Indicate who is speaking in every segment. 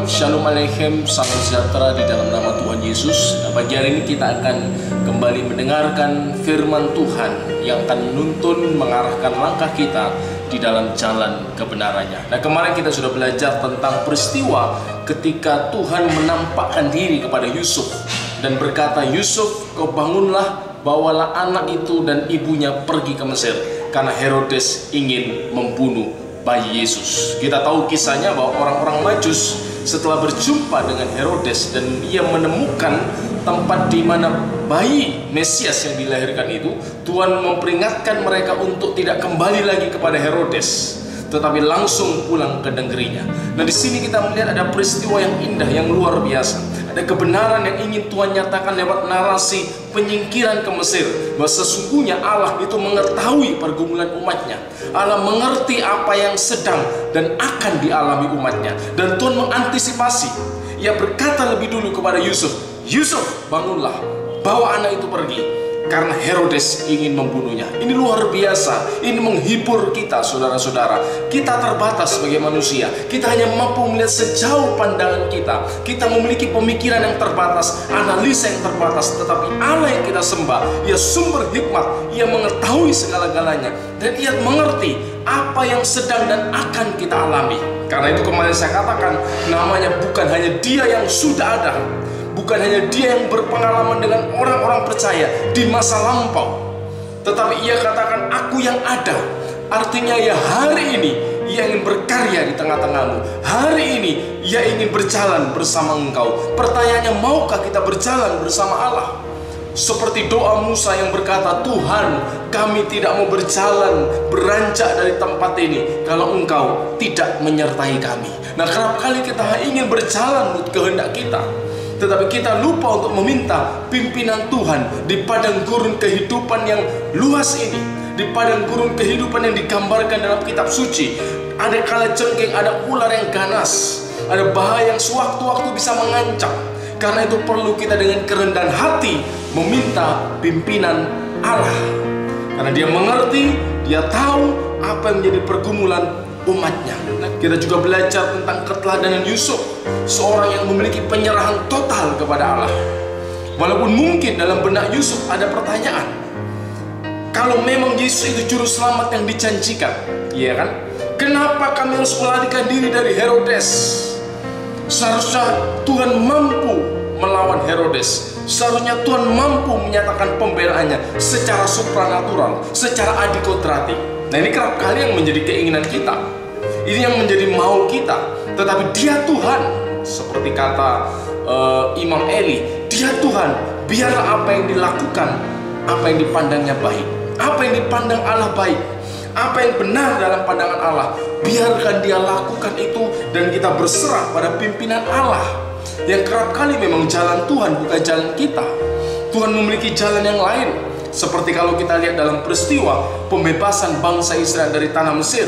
Speaker 1: Shalom Aleichem, salam sejahtera di dalam nama Tuhan Yesus. Pagi hari ini kita akan kembali mendengarkan firman Tuhan yang akan menuntun mengarahkan langkah kita di dalam jalan kebenarannya. Nah, kemarin kita sudah belajar tentang peristiwa ketika Tuhan menampakkan diri kepada Yusuf dan berkata, Yusuf, kau bangunlah, bawalah anak itu dan ibunya pergi ke Mesir, karena Herodes ingin membunuh bayi Yesus. Kita tahu kisahnya bahwa orang-orang Majus setelah berjumpa dengan Herodes dan ia menemukan tempat di mana bayi Mesias yang dilahirkan itu, Tuhan memperingatkan mereka untuk tidak kembali lagi kepada Herodes, tetapi langsung pulang ke negerinya. Nah, di sini kita melihat ada peristiwa yang indah, yang luar biasa. Ada kebenaran yang ingin Tuhan nyatakan lewat narasi penyingkiran ke Mesir, bahwa sesungguhnya Allah itu mengetahui pergumulan umatnya. Allah mengerti apa yang sedang dan akan dialami umatnya, dan Tuhan mengantisipasi. Ia berkata lebih dulu kepada Yusuf, Yusuf, bangunlah, bawa anak itu pergi, karena Herodes ingin membunuhnya. Ini luar biasa. Ini menghibur kita, saudara-saudara. Kita terbatas sebagai manusia. Kita hanya mampu melihat sejauh pandangan kita. Kita memiliki pemikiran yang terbatas, analisa yang terbatas. Tetapi Allah yang kita sembah, Ia sumber hikmat. Ia mengetahui segala-galanya, dan Ia mengerti apa yang sedang dan akan kita alami. Karena itu kemarin saya katakan, namanya bukan hanya Dia yang sudah ada, bukan hanya Dia yang berpengalaman dengan orang-orang percaya di masa lampau, tetapi Ia katakan, aku yang ada. Artinya ya, hari ini Ia ingin berkarya di tengah-tengahmu. Hari ini Ia ingin berjalan bersama engkau. Pertanyaannya, maukah kita berjalan bersama Allah? Seperti doa Musa yang berkata, Tuhan, kami tidak mau berjalan, beranjak dari tempat ini kalau Engkau tidak menyertai kami. Nah, kerap kali kita ingin berjalan menurut kehendak kita, tetapi kita lupa untuk meminta pimpinan Tuhan di padang gurun kehidupan yang luas ini, di padang gurun kehidupan yang digambarkan dalam kitab suci. Ada kala cengkeh, ada ular yang ganas, ada bahaya yang sewaktu-waktu bisa mengancam. Karena itu perlu kita dengan kerendahan hati meminta pimpinan Allah, karena Dia mengerti, Dia tahu apa yang menjadi pergumulan umatnya. Kita juga belajar tentang keteladanan Yusuf, seorang yang memiliki penyerahan total kepada Allah. Walaupun mungkin dalam benak Yusuf ada pertanyaan, kalau memang Yesus itu juru selamat yang dijanjikan, iya kan? Kenapa kami harus melarikan diri dari Herodes? Seharusnya Tuhan mampu melawan Herodes. Seharusnya Tuhan mampu menyatakan pembelaannya secara supranatural, secara adikodrati. Nah, ini kerap kali yang menjadi keinginan kita, ini yang menjadi mau kita. Tetapi Dia Tuhan, seperti kata Imam Eli, Dia Tuhan, biarlah apa yang dilakukan, apa yang dipandangnya baik, apa yang dipandang Allah baik, apa yang benar dalam pandangan Allah, biarkan Dia lakukan itu, dan kita berserah pada pimpinan Allah. Yang kerap kali memang jalan Tuhan bukan jalan kita. Tuhan memiliki jalan yang lain. Seperti kalau kita lihat dalam peristiwa pembebasan bangsa Israel dari tanah Mesir.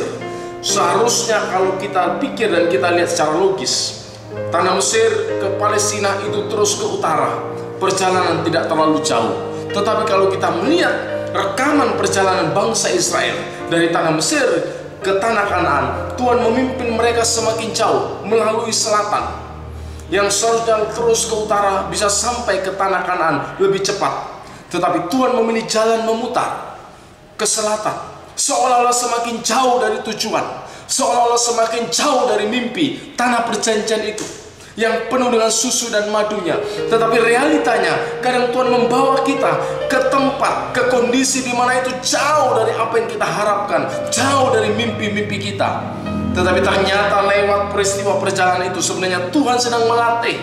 Speaker 1: Seharusnya kalau kita pikir dan kita lihat secara logis, tanah Mesir ke Palestina itu terus ke utara, perjalanan tidak terlalu jauh. Tetapi kalau kita melihat rekaman perjalanan bangsa Israel dari tanah Mesir ke tanah Kanaan, Tuhan memimpin mereka semakin jauh melalui selatan, yang seharusnya terus ke utara bisa sampai ke tanah Kanaan lebih cepat. Tetapi Tuhan memilih jalan memutar ke selatan, seolah-olah semakin jauh dari tujuan, seolah-olah semakin jauh dari mimpi tanah perjanjian itu yang penuh dengan susu dan madunya. Tetapi realitanya kadang Tuhan membawa kita ke tempat, ke kondisi di mana itu jauh dari apa yang kita harapkan, jauh dari mimpi-mimpi kita. Tetapi ternyata lewat peristiwa perjalanan itu sebenarnya Tuhan sedang melatih,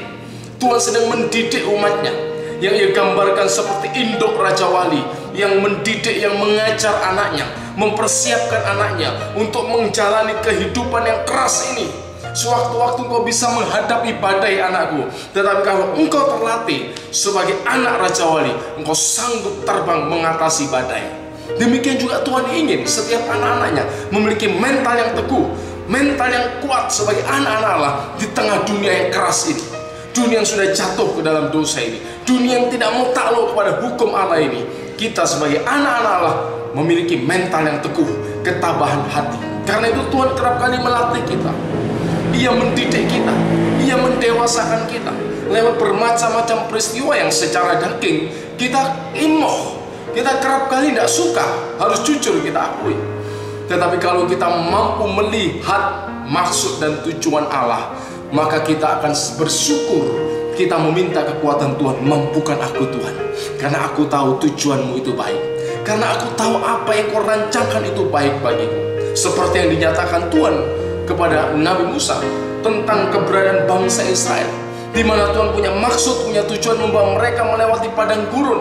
Speaker 1: Tuhan sedang mendidik umatnya, yang Ia gambarkan seperti induk Raja Wali yang mendidik, yang mengajar anaknya, mempersiapkan anaknya untuk menjalani kehidupan yang keras ini. Sewaktu-waktu engkau bisa menghadapi badai, anakku, tetapi kalau engkau terlatih sebagai anak Raja Wali, engkau sanggup terbang mengatasi badai. Demikian juga Tuhan ingin setiap anak-anaknya memiliki mental yang teguh, mental yang kuat sebagai anak-anak Allah di tengah dunia yang keras ini, dunia yang sudah jatuh ke dalam dosa ini, dunia yang tidak mau takluk kepada hukum Allah ini. Kita sebagai anak-anak Allah memiliki mental yang teguh, ketabahan hati. Karena itu Tuhan kerap kali melatih kita. Ia mendidik kita, Ia mendewasakan kita lewat bermacam-macam peristiwa yang secara daging kita emoh, kita kerap kali tidak suka, harus jujur kita akui. Tetapi kalau kita mampu melihat maksud dan tujuan Allah, maka kita akan bersyukur. Kita meminta kekuatan Tuhan, mampukan aku Tuhan, karena aku tahu tujuanmu itu baik, karena aku tahu apa yang kau rancangkan itu baik bagiku. Seperti yang dinyatakan Tuhan kepada Nabi Musa tentang keberadaan bangsa Israel, di mana Tuhan punya maksud, punya tujuan membawa mereka melewati padang gurun.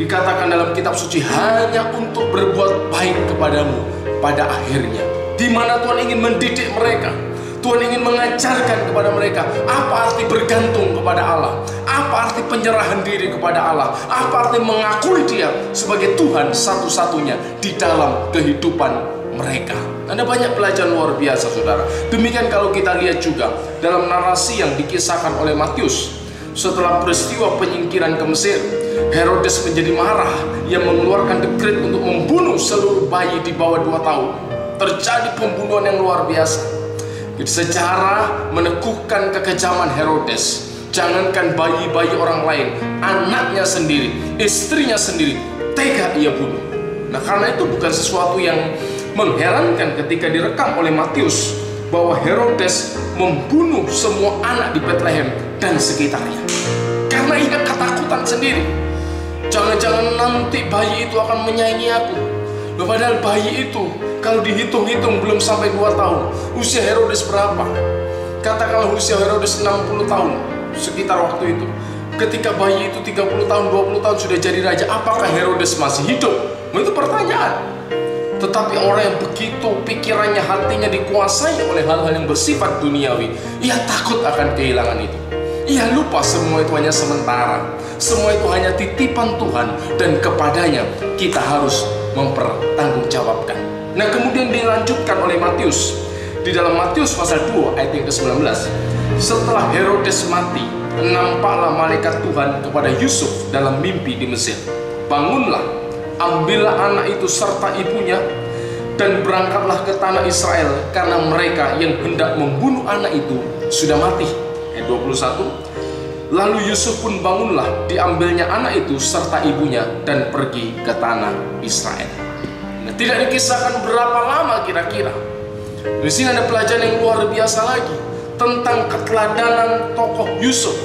Speaker 1: Dikatakan dalam kitab suci, hanya untuk berbuat baik kepadamu pada akhirnya. Di mana Tuhan ingin mendidik mereka, Tuhan ingin mengajarkan kepada mereka apa arti bergantung kepada Allah, apa arti penyerahan diri kepada Allah, apa arti mengakui Dia sebagai Tuhan satu-satunya di dalam kehidupan mereka. Ada banyak pelajaran luar biasa, saudara. Demikian kalau kita lihat juga dalam narasi yang dikisahkan oleh Matius. Setelah peristiwa penyingkiran ke Mesir, Herodes menjadi marah. Ia mengeluarkan dekret untuk membunuh seluruh bayi di bawah 2 tahun. Terjadi pembunuhan yang luar biasa. Secara meneguhkan kekejaman Herodes, jangankan bayi-bayi orang lain, anaknya sendiri, istrinya sendiri, tega ia bunuh. Nah, karena itu bukan sesuatu yang mengherankan ketika direkam oleh Matius bahwa Herodes membunuh semua anak di Bethlehem dan sekitarnya, karena ia ketakutan sendiri. Jangan-jangan nanti bayi itu akan menyaingi aku. Padahal bayi itu kalau dihitung-hitung belum sampai 2 tahun. Usia Herodes berapa? Katakanlah usia Herodes 60 tahun sekitar waktu itu. Ketika bayi itu 30 tahun, 20 tahun sudah jadi raja, apakah Herodes masih hidup? Itu pertanyaan. Tetapi orang yang begitu pikirannya, hatinya dikuasai oleh hal-hal yang bersifat duniawi, ia takut akan kehilangan itu. Ia lupa semua itu hanya sementara, semua itu hanya titipan Tuhan, dan kepadanya kita harus mempertanggungjawabkan. Nah, kemudian dilanjutkan oleh Matius di dalam Matius pasal 2 ayat yang ke-19. Setelah Herodes mati, nampaklah malaikat Tuhan kepada Yusuf dalam mimpi di Mesir. Bangunlah, ambillah anak itu serta ibunya, dan berangkatlah ke tanah Israel, karena mereka yang hendak membunuh anak itu sudah mati. Ayat 21. Lalu Yusuf pun bangunlah, diambilnya anak itu serta ibunya, dan pergi ke tanah Israel. Nah, tidak dikisahkan berapa lama kira-kira. Di sini ada pelajaran yang luar biasa lagi tentang keteladanan tokoh Yusuf.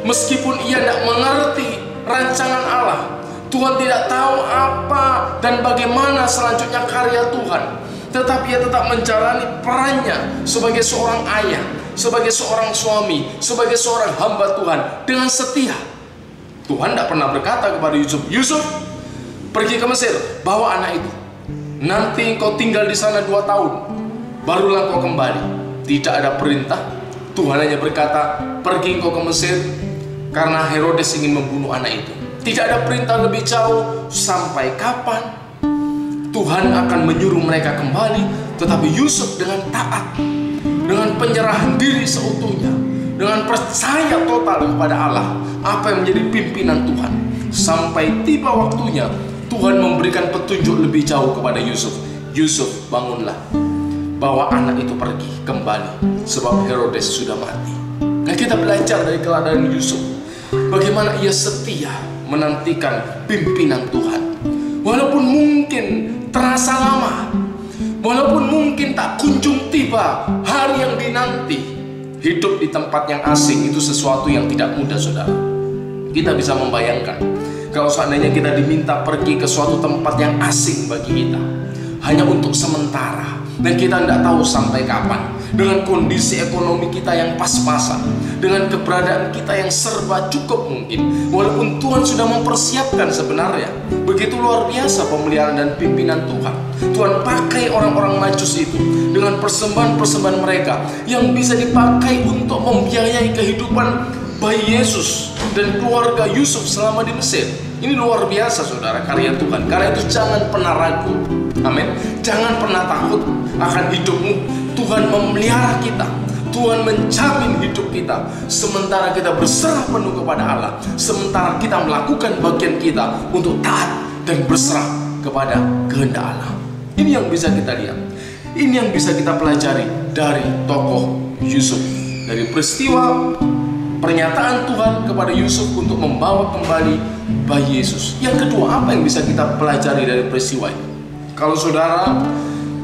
Speaker 1: Meskipun ia tidak mengerti rancangan Allah, Tuhan tidak tahu apa dan bagaimana selanjutnya karya Tuhan, tetapi ia tetap menjalani perannya sebagai seorang ayah, sebagai seorang suami, sebagai seorang hamba Tuhan dengan setia. Tuhan tidak pernah berkata kepada Yusuf, Yusuf, pergi ke Mesir, bawa anak itu. Nanti engkau tinggal di sana 2 tahun, barulah engkau kembali. Tidak ada perintah. Tuhan hanya berkata, pergi engkau ke Mesir, karena Herodes ingin membunuh anak itu. Tidak ada perintah lebih jauh sampai kapan Tuhan akan menyuruh mereka kembali. Tetapi Yusuf dengan taat, dengan penyerahan diri seutuhnya, dengan percaya total kepada Allah, apa yang menjadi pimpinan Tuhan, sampai tiba waktunya Tuhan memberikan petunjuk lebih jauh kepada Yusuf. Yusuf, bangunlah, bawa anak itu pergi kembali, sebab Herodes sudah mati. Nah, kita belajar dari keadaan Yusuf, bagaimana ia setia menantikan pimpinan Tuhan. Walaupun mungkin terasa lama, walaupun mungkin tak kunjung tiba hari yang dinanti. Hidup di tempat yang asing itu sesuatu yang tidak mudah, saudara. Kita bisa membayangkan kalau seandainya kita diminta pergi ke suatu tempat yang asing bagi kita, hanya untuk sementara, dan kita tidak tahu sampai kapan, dengan kondisi ekonomi kita yang pas-pasan, dengan keberadaan kita yang serba cukup mungkin, walaupun Tuhan sudah mempersiapkan sebenarnya. Begitu luar biasa pemeliharaan dan pimpinan Tuhan. Tuhan pakai orang-orang Majus itu dengan persembahan-persembahan mereka yang bisa dipakai untuk membiayai kehidupan bayi Yesus dan keluarga Yusuf selama di Mesir. Ini luar biasa, saudara, karya Tuhan. Karena itu jangan pernah ragu, amin. Jangan pernah takut akan hidupmu. Tuhan memelihara kita, Tuhan menjamin hidup kita, sementara kita berserah penuh kepada Allah, sementara kita melakukan bagian kita untuk taat dan berserah kepada kehendak Allah. Ini yang bisa kita lihat, ini yang bisa kita pelajari dari tokoh Yusuf. Dari peristiwa pernyataan Tuhan kepada Yusuf untuk membawa kembali bayi Yesus. Yang kedua, apa yang bisa kita pelajari dari peristiwa ini? Kalau saudara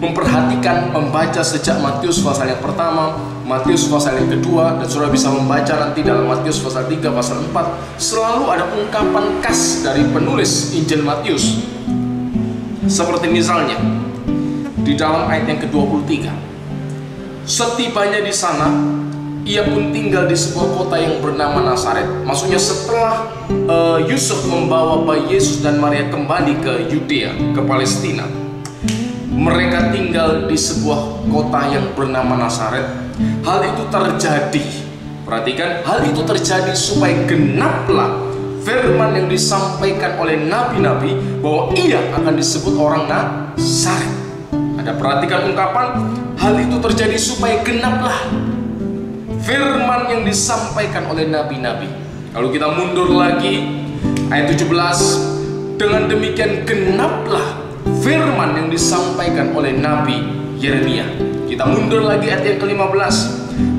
Speaker 1: memperhatikan, membaca sejak Matius pasal yang pertama, Matius pasal yang kedua, dan saudara bisa membaca nanti dalam Matius pasal 3, pasal 4, selalu ada ungkapan khas dari penulis Injil Matius. Seperti misalnya di dalam ayat yang ke-23, setibanya di sana, ia pun tinggal di sebuah kota yang bernama Nazaret. Maksudnya setelah Yusuf membawa bayi Yesus dan Maria kembali ke Yudea, ke Palestina, mereka tinggal di sebuah kota yang bernama Nazaret. Hal itu terjadi, perhatikan, hal itu terjadi supaya genaplah firman yang disampaikan oleh nabi-nabi bahwa ia akan disebut orang Nazaret. Ada perhatikan ungkapan, hal itu terjadi supaya genaplah firman yang disampaikan oleh nabi-nabi. Kalau kita mundur lagi ayat 17, dengan demikian genaplah firman yang disampaikan oleh Nabi Yeremia. Kita mundur lagi ayat yang ke-15,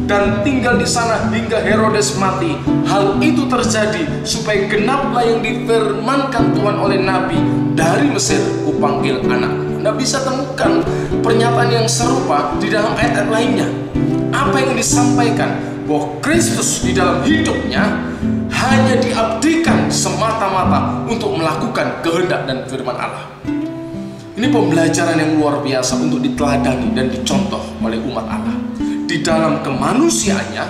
Speaker 1: dan tinggal di sana hingga Herodes mati. Hal itu terjadi supaya genaplah yang difirmankan Tuhan oleh Nabi, dari Mesir kupanggil anak. Anda bisa temukan pernyataan yang serupa di dalam ayat-ayat lainnya. Apa yang disampaikan bahwa Kristus di dalam hidupnya hanya diabdikan semata-mata untuk melakukan kehendak dan firman Allah. Ini pembelajaran yang luar biasa untuk diteladani dan dicontoh oleh umat Allah. Di dalam kemanusiaannya,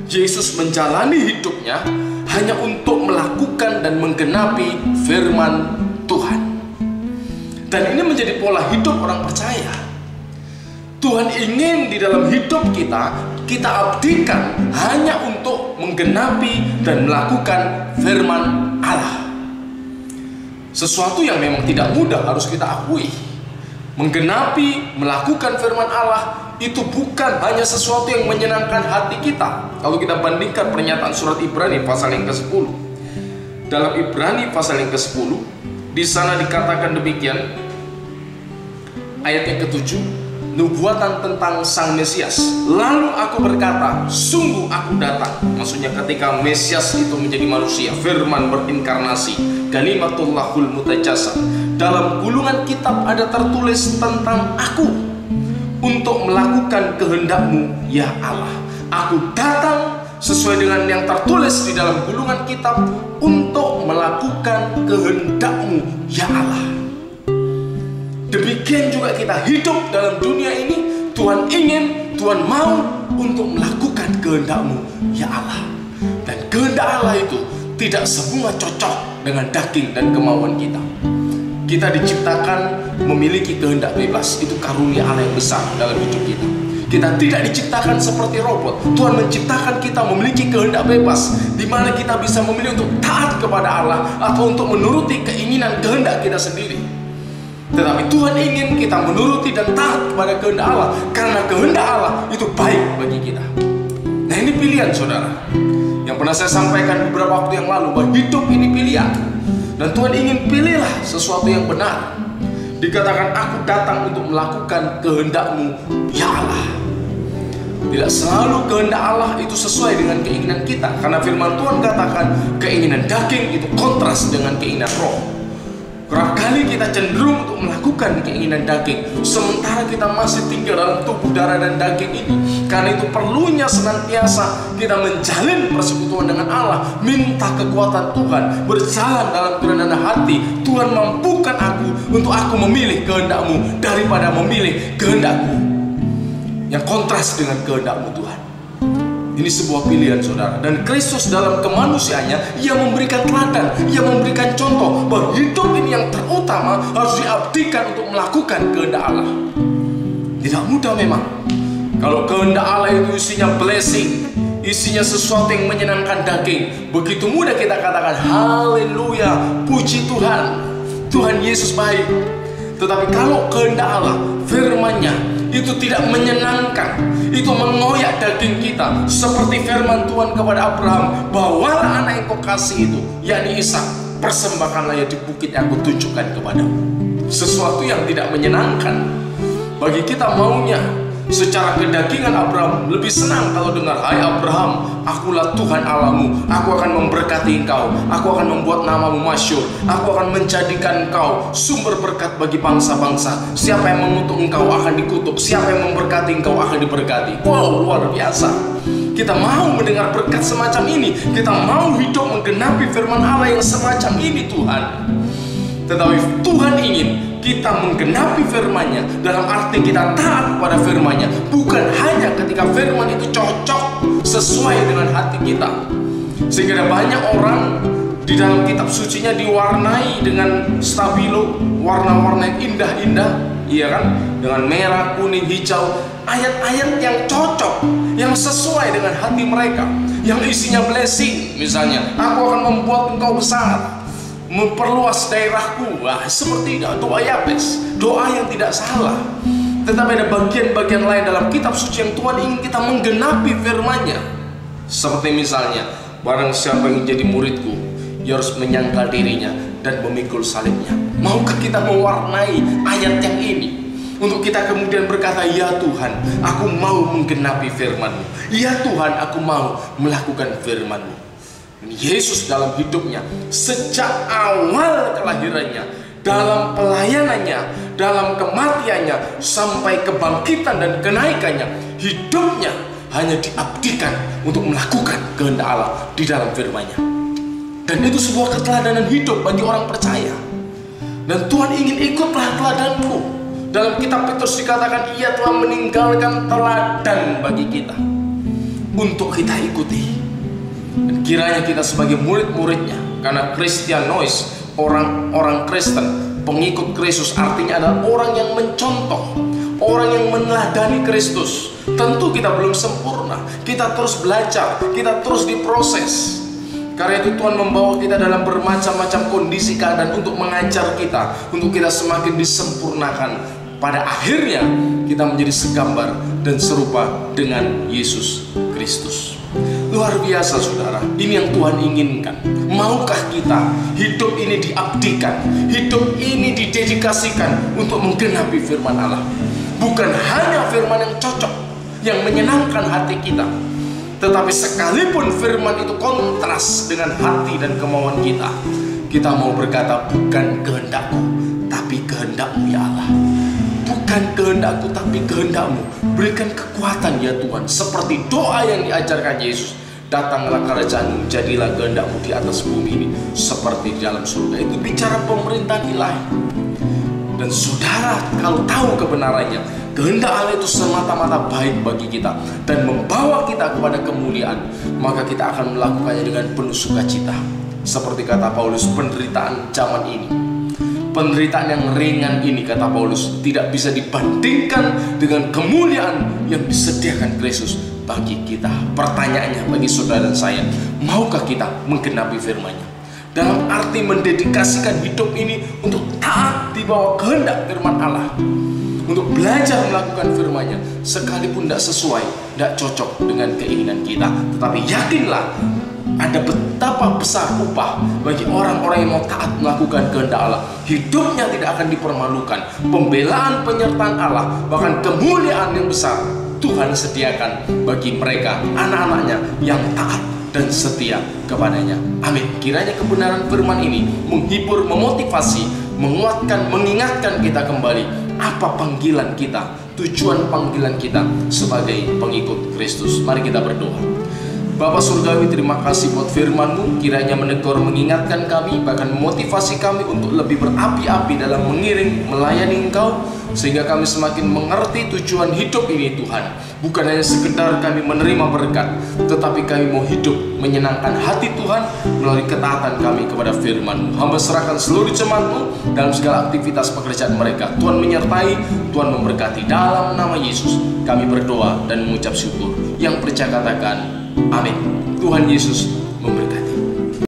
Speaker 1: Yesus menjalani hidupnya hanya untuk melakukan dan menggenapi firman Tuhan. Dan ini menjadi pola hidup orang percaya. Tuhan ingin di dalam hidup kita, kita abdikan hanya untuk menggenapi dan melakukan firman Allah. Sesuatu yang memang tidak mudah, harus kita akui. Menggenapi, melakukan firman Allah itu bukan hanya sesuatu yang menyenangkan hati kita. Kalau kita bandingkan pernyataan surat Ibrani pasal yang ke-10. Dalam Ibrani pasal yang ke-10, di sana dikatakan demikian, ayat yang ke-7, nubuatan tentang Sang Mesias. Lalu aku berkata, sungguh aku datang. Maksudnya ketika Mesias itu menjadi manusia, firman berinkarnasi, Kalimatullahul mutajassa. Dalam gulungan kitab ada tertulis tentang aku, untuk melakukan kehendak-Mu ya Allah. Aku datang sesuai dengan yang tertulis di dalam gulungan kitab, untuk melakukan kehendak-Mu ya Allah. Demikian juga kita hidup dalam dunia ini. Tuhan ingin, Tuhan mau untuk melakukan kehendak-Mu ya Allah. Dan kehendak Allah itu tidak semua cocok dengan daging dan kemauan kita. Kita diciptakan memiliki kehendak bebas. Itu karunia Allah yang besar dalam hidup kita. Kita tidak diciptakan seperti robot. Tuhan menciptakan kita memiliki kehendak bebas, di mana kita bisa memilih untuk taat kepada Allah atau untuk menuruti keinginan kehendak kita sendiri. Tetapi Tuhan ingin kita menuruti dan taat kepada kehendak Allah, karena kehendak Allah itu baik bagi kita. Nah, ini pilihan saudara. Yang pernah saya sampaikan beberapa waktu yang lalu, bahwa hidup ini pilihan. Dan Tuhan ingin pilihlah sesuatu yang benar. Dikatakan aku datang untuk melakukan kehendak-Mu ya Allah. Tidak selalu kehendak Allah itu sesuai dengan keinginan kita, karena firman Tuhan katakan keinginan daging itu kontras dengan keinginan roh. Kerap kali kita cenderung untuk melakukan keinginan daging, sementara kita masih tinggal dalam tubuh darah dan daging ini. Karena itu perlunya senantiasa kita menjalin persekutuan dengan Allah, minta kekuatan Tuhan, berjalan dalam kerendahan hati. Tuhan, mampukan aku untuk aku memilih kehendak-Mu daripada memilih kehendak-Ku yang kontras dengan kehendak-Mu Tuhan. Ini sebuah pilihan saudara. Dan Kristus dalam kemanusiaannya, Ia memberikan teladan, Ia memberikan contoh bahwa hidup ini yang terutama harus diabdikan untuk melakukan kehendak Allah. Tidak mudah memang. Kalau kehendak Allah itu isinya blessing, isinya sesuatu yang menyenangkan daging, begitu mudah kita katakan haleluya, puji Tuhan, Tuhan Yesus baik. Tetapi kalau kehendak Allah, firman-Nya itu tidak menyenangkan, itu mengoyak daging kita, seperti firman Tuhan kepada Abraham, bawalah anak yang kau kasih itu, yakni Ishak, persembahkanlah ia di bukit yang aku tunjukkan kepadamu. Sesuatu yang tidak menyenangkan bagi kita maunya Secara kedagingan Abraham lebih senang kalau dengar, "Hai Abraham, akulah Tuhan Allahmu, aku akan memberkati engkau, aku akan membuat namamu masyhur, aku akan menjadikan engkau sumber berkat bagi bangsa-bangsa. Siapa yang mengutuk engkau akan dikutuk, siapa yang memberkati engkau akan diberkati." Wow, luar biasa. Kita mau mendengar berkat semacam ini, kita mau hidup menggenapi firman Allah yang semacam ini Tuhan. Tetapi Tuhan ingin kita menggenapi firman-Nya dalam arti kita taat pada firman-Nya, bukan hanya ketika firman itu cocok sesuai dengan hati kita. Sehingga ada banyak orang di dalam kitab sucinya diwarnai dengan stabilo, warna-warna yang indah-indah, iya kan? Dengan merah, kuning, hijau, ayat-ayat yang cocok, yang sesuai dengan hati mereka, yang isinya blessing. Misalnya, "Aku akan membuat engkau besar, memperluas daerahku." Wah, seperti doa Yabes, doa yang tidak salah. Tetapi ada bagian-bagian lain dalam kitab suci yang Tuhan ingin kita menggenapi firman-Nya. Seperti misalnya, "Barang siapa yang jadi muridku, ia harus menyangkal dirinya dan memikul salibnya." Maukah kita mewarnai ayat yang ini untuk kita kemudian berkata, "Ya Tuhan, aku mau menggenapi firman-Mu. Ya Tuhan, aku mau melakukan firman-Mu." Yesus dalam hidupnya, sejak awal kelahirannya, dalam pelayanannya, dalam kematiannya, sampai kebangkitan dan kenaikannya, hidupnya hanya diabdikan untuk melakukan kehendak Allah di dalam firman-Nya. Dan itu sebuah keteladanan hidup bagi orang percaya. Dan Tuhan ingin ikutlah teladanku. Dalam kitab Petrus dikatakan, Ia telah meninggalkan teladan bagi kita untuk kita ikuti. Dan kiranya kita sebagai murid-muridnya, karena Kristianois, orang-orang Kristen, pengikut Kristus, artinya adalah orang yang mencontoh, orang yang meneladani Kristus. Tentu kita belum sempurna, kita terus belajar, kita terus diproses. Karena itu Tuhan membawa kita dalam bermacam-macam kondisi keadaan untuk mengajar kita, untuk kita semakin disempurnakan. Pada akhirnya kita menjadi segambar dan serupa dengan Yesus Kristus. Luar biasa saudara, ini yang Tuhan inginkan. Maukah kita hidup ini diabdikan, hidup ini didedikasikan untuk menggenapi firman Allah? Bukan hanya firman yang cocok, yang menyenangkan hati kita, tetapi sekalipun firman itu kontras dengan hati dan kemauan kita, kita mau berkata, "Bukan kehendakku, tapi kehendak-Mu ya Allah. Bukan kehendakku, tapi kehendak-Mu. Berikan kekuatan ya Tuhan." Seperti doa yang diajarkan Yesus, "Datanglah kerajaan-Mu, jadilah kehendak-Mu di atas bumi ini seperti di dalam surga." Itu bicara pemerintahan ilahi. Dan saudara kalau tahu kebenarannya, kehendak Allah itu semata-mata baik bagi kita dan membawa kita kepada kemuliaan, maka kita akan melakukannya dengan penuh sukacita. Seperti kata Paulus, penderitaan zaman ini, penderitaan yang ringan ini, kata Paulus, tidak bisa dibandingkan dengan kemuliaan yang disediakan Kristus bagi kita. Pertanyaannya bagi saudara dan saya, maukah kita menggenapi firman-Nya? Dalam arti mendedikasikan hidup ini untuk taat di bawah kehendak firman Allah, untuk belajar melakukan firman-Nya, sekalipun tidak sesuai, tidak cocok dengan keinginan kita. Tetapi yakinlah, ada betapa besar upah bagi orang-orang yang mau taat melakukan kehendak Allah. Hidupnya tidak akan dipermalukan. Pembelaan, penyertaan Allah, bahkan kemuliaan yang besar Tuhan sediakan bagi mereka, anak-anaknya yang taat dan setia kepadanya. Amin. Kiranya kebenaran firman ini menghibur, memotivasi, menguatkan, mengingatkan kita kembali apa panggilan kita, tujuan panggilan kita sebagai pengikut Kristus. Mari kita berdoa. Bapa Surgawi, terima kasih buat firman-Mu. Kiranya menegur, mengingatkan kami, bahkan memotivasi kami untuk lebih berapi-api dalam mengiring, melayani Engkau, sehingga kami semakin mengerti tujuan hidup ini Tuhan. Bukan hanya sekedar kami menerima berkat, tetapi kami mau hidup menyenangkan hati Tuhan melalui ketaatan kami kepada firman-Mu. Hamba serahkan seluruh jemaat-Mu dalam segala aktivitas pekerjaan mereka. Tuhan menyertai, Tuhan memberkati. Dalam nama Yesus kami berdoa dan mengucap syukur. Yang percaya katakan amin. Tuhan Yesus